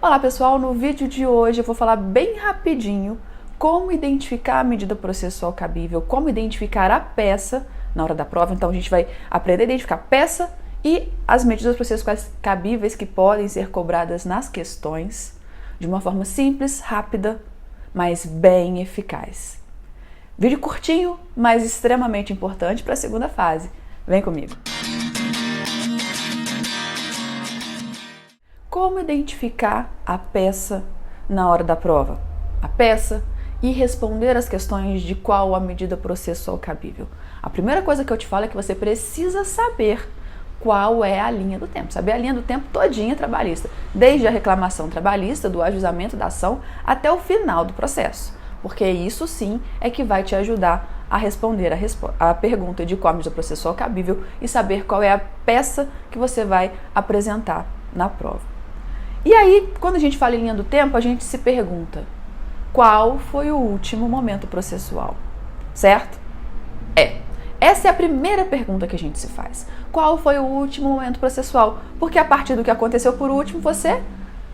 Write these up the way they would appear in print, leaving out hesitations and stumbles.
Olá pessoal, no vídeo de hoje eu vou falar bem rapidinho como identificar a medida processual cabível, como identificar a peça na hora da prova. Então a gente vai aprender a identificar a peça e as medidas processuais cabíveis que podem ser cobradas nas questões de uma forma simples, rápida, mas bem eficaz. Vídeo curtinho, mas extremamente importante para a segunda fase. Vem comigo! Como identificar a peça na hora da prova? A peça e responder as questões de qual a medida processual cabível. A primeira coisa que eu te falo é que você precisa saber qual é a linha do tempo. Saber a linha do tempo todinha trabalhista, desde a reclamação trabalhista, do ajuizamento da ação, até o final do processo. Porque isso sim é que vai te ajudar a responder a pergunta de qual a medida processual cabível e saber qual é a peça que você vai apresentar na prova. E aí, quando a gente fala em linha do tempo, a gente se pergunta, qual foi o último momento processual? Certo? Essa é a primeira pergunta que a gente se faz. Qual foi o último momento processual? Porque a partir do que aconteceu por último, você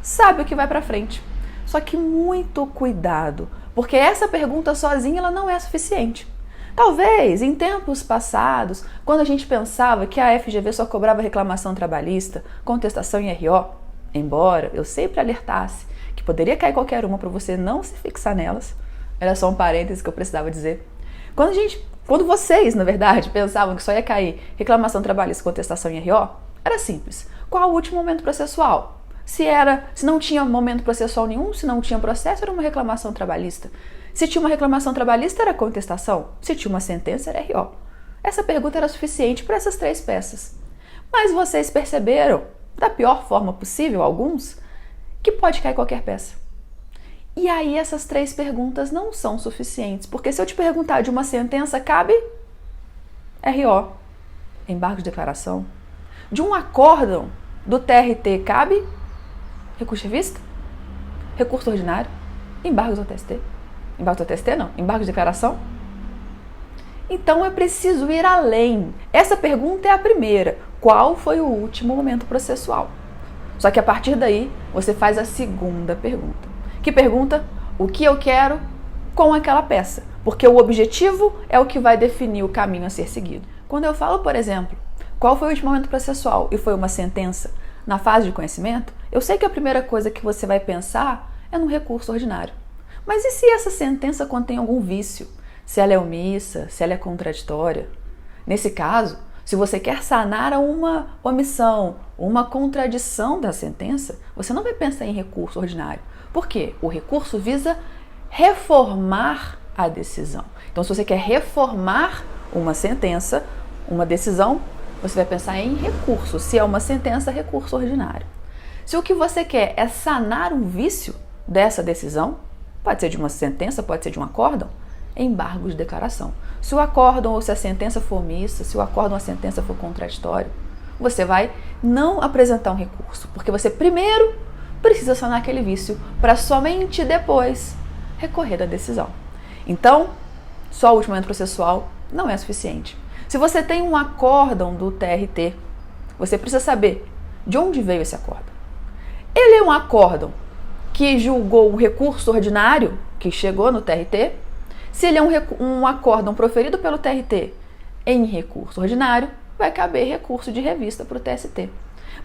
sabe o que vai para frente. Só que muito cuidado, porque essa pergunta sozinha ela não é suficiente. Talvez, em tempos passados, quando a gente pensava que a FGV só cobrava reclamação trabalhista, contestação em RO, embora eu sempre alertasse que poderia cair qualquer uma para você não se fixar nelas, era só um parêntese que eu precisava dizer. Quando vocês, na verdade, pensavam que só ia cair reclamação trabalhista, contestação em RO, era simples. Qual o último momento processual? Se não tinha momento processual nenhum, se não tinha processo, era uma reclamação trabalhista. Se tinha uma reclamação trabalhista, era contestação. Se tinha uma sentença, era RO. Essa pergunta era suficiente para essas três peças. Mas vocês perceberam, da pior forma possível, alguns, que pode cair qualquer peça. E aí essas três perguntas não são suficientes, porque se eu te perguntar de uma sentença, cabe RO, embargo de declaração. De um acórdão do TRT, cabe recurso de revista, recurso ordinário, embargo do TST. Embargo do TST não, embargo de declaração. Então é preciso ir além. Essa pergunta é a primeira. Qual foi o último momento processual? Só que a partir daí, você faz a segunda pergunta. Que pergunta? O que eu quero com aquela peça? Porque o objetivo é o que vai definir o caminho a ser seguido. Quando eu falo, por exemplo, qual foi o último momento processual e foi uma sentença na fase de conhecimento, eu sei que a primeira coisa que você vai pensar é no recurso ordinário. Mas e se essa sentença contém algum vício? Se ela é omissa, se ela é contraditória? Nesse caso, se você quer sanar uma omissão, uma contradição da sentença, você não vai pensar em recurso ordinário. Por quê? O recurso visa reformar a decisão. Então, se você quer reformar uma sentença, uma decisão, você vai pensar em recurso. Se é uma sentença, recurso ordinário. Se o que você quer é sanar um vício dessa decisão, pode ser de uma sentença, pode ser de um acórdão, embargo de declaração. Se o acórdão ou se a sentença for omissa, se o acórdão ou a sentença for contraditório, você vai não apresentar um recurso, porque você primeiro precisa sanar aquele vício para somente depois recorrer da decisão. Então, só o último momento processual não é suficiente. Se você tem um acórdão do TRT, você precisa saber de onde veio esse acórdão. Ele é um acórdão que julgou um recurso ordinário que chegou no TRT. Se ele é um acórdão proferido pelo TRT em recurso ordinário, vai caber recurso de revista para o TST.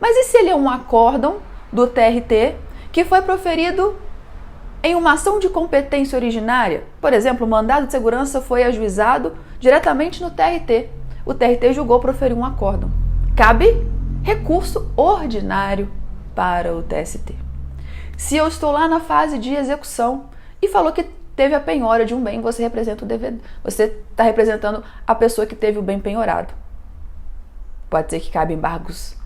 Mas e se ele é um acórdão do TRT que foi proferido em uma ação de competência originária? Por exemplo, o mandado de segurança foi ajuizado diretamente no TRT. O TRT julgou proferir um acórdão. Cabe recurso ordinário para o TST. Se eu estou lá na fase de execução e falou que teve a penhora de um bem, você representa o devedor. Você está representando a pessoa que teve o bem penhorado. Pode ser que caiba embargos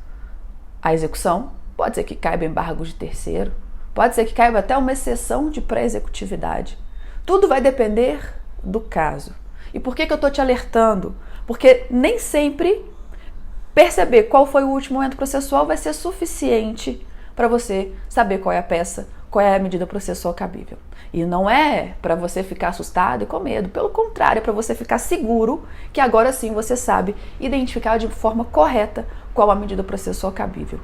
à execução, pode ser que caiba embargos de terceiro, pode ser que caiba até uma exceção de pré-executividade. Tudo vai depender do caso. E por que eu estou te alertando? Porque nem sempre perceber qual foi o último momento processual vai ser suficiente para você saber qual é a peça, qual é a medida processual cabível. E não é para você ficar assustado e com medo, pelo contrário, é para você ficar seguro que agora sim você sabe identificar de forma correta qual a medida processual cabível.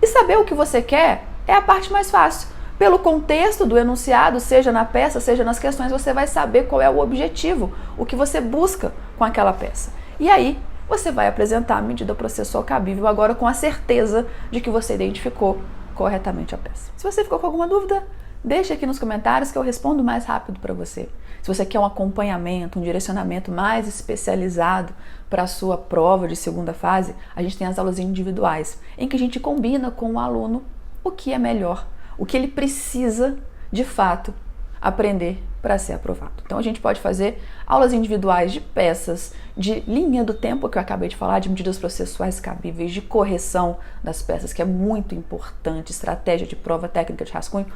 E saber o que você quer é a parte mais fácil. Pelo contexto do enunciado, seja na peça, seja nas questões, você vai saber qual é o objetivo, o que você busca com aquela peça. E aí, você vai apresentar a medida processual cabível agora com a certeza de que você identificou corretamente a peça. Se você ficou com alguma dúvida, deixa aqui nos comentários que eu respondo mais rápido para você. Se você quer um acompanhamento, um direcionamento mais especializado para a sua prova de segunda fase, a gente tem as aulas individuais, em que a gente combina com o aluno o que é melhor, o que ele precisa, de fato, aprender para ser aprovado. Então a gente pode fazer aulas individuais de peças, de linha do tempo que eu acabei de falar, de medidas processuais cabíveis, de correção das peças, que é muito importante, estratégia de prova, técnica de rascunho,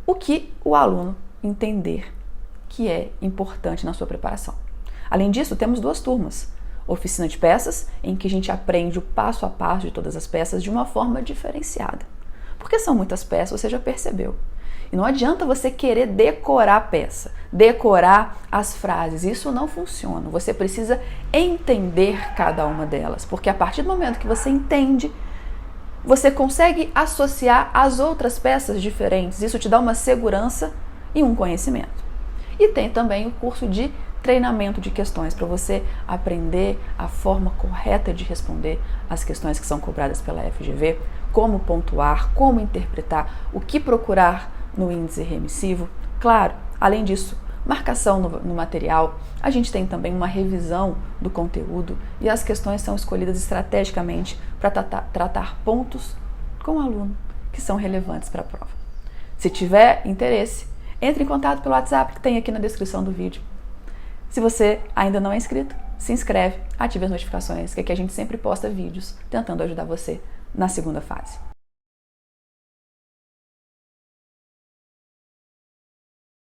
o que o aluno entender que é importante na sua preparação. Além disso, temos 2 turmas. Oficina de peças, em que a gente aprende o passo a passo de todas as peças de uma forma diferenciada. Porque são muitas peças, você já percebeu. E não adianta você querer decorar a peça, decorar as frases. Isso não funciona. Você precisa entender cada uma delas. Porque a partir do momento que você entende, você consegue associar as outras peças diferentes. Isso te dá uma segurança e um conhecimento. E tem também o curso de treinamento de questões para você aprender a forma correta de responder as questões que são cobradas pela FGV, como pontuar, como interpretar, o que procurar no índice remissivo. Claro, além disso, marcação no material, a gente tem também uma revisão do conteúdo e as questões são escolhidas estrategicamente para tratar pontos com o aluno que são relevantes para a prova. Se tiver interesse, entre em contato pelo WhatsApp que tem aqui na descrição do vídeo. Se você ainda não é inscrito, se inscreve, ative as notificações, que aqui a gente sempre posta vídeos tentando ajudar você na segunda fase.